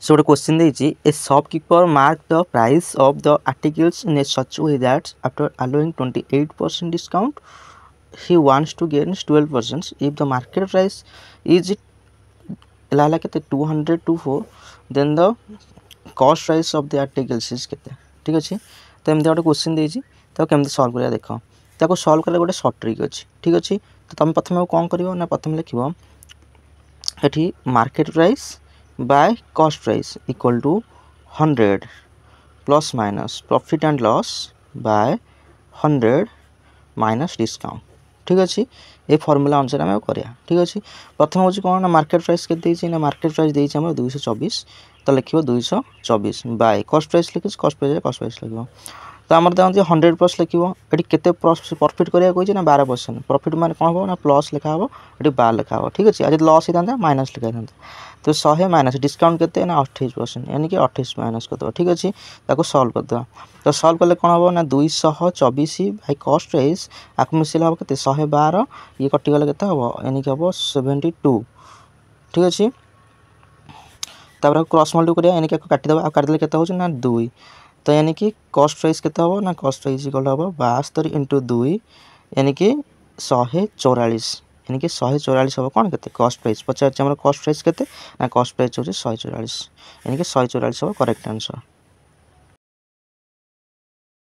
So the question is, a shopkeeper marked the price of the articles in a such way that after allowing 28% discount, he wants to gain 12%. If the market price is like 204, then the cost price of the articles is केते ठीक अच्छे। तो एमती गोटे question देती तो केमती solve करा देख ताको सल्व कले गोटे सर्ट ट्रिक अच्छी ठीक अच्छे। तो तुम प्रथम कौन कर ना प्रथम लिख ये market price by cost price equal to 100 plus minus profit and loss by 100 minus discount ठीक अच्छे। ये फर्मूला अनुसार आम करा ठीक अच्छे। प्रथम हूँ कौन ना मार्केट प्राइस के ना मार्केट प्राइस देती आम 224 तो लिख 224 बाय कॉस्ट प्राइस लिखी कॉस्ट प्राइस लिख तो आम देखते 100 प्लस लिख ये केते प्रॉफिट करा ना 12% प्रॉफिट मान कौन हम ना प्लस लिखा हम ये 12 लिखा हम ठीक अच्छे। आज लॉस होता माइनस लिखा था तो 100 माइनस डिस्काउंट के ना 28% यानी कि 28 माइनस करदे ठीक अच्छे। ताको सल्व करदे तो सल्व कले कौन हम ना 224 बाय कॉस्ट प्राइस आपको मिसेल हम के 112 ये कटिगले के हम यानी कि हम 72 ठीक अच्छे। तापर क्रॉस मल्टी करिया यानी कि काटिदेव आ काटिदेले केते होछ ना 2 तो यानी कि कॉस्ट प्राइस केते हम ना कॉस्ट प्राइस इक्वल हम 72 इंटू 2 यानी कि 144 यानी कि 144 हम कौन के कॉस्ट प्राइस पचार कॉस्ट प्राइस के ना कॉस्ट प्राइस हो 144 यानी कि 144 हम करेक्ट आंसर।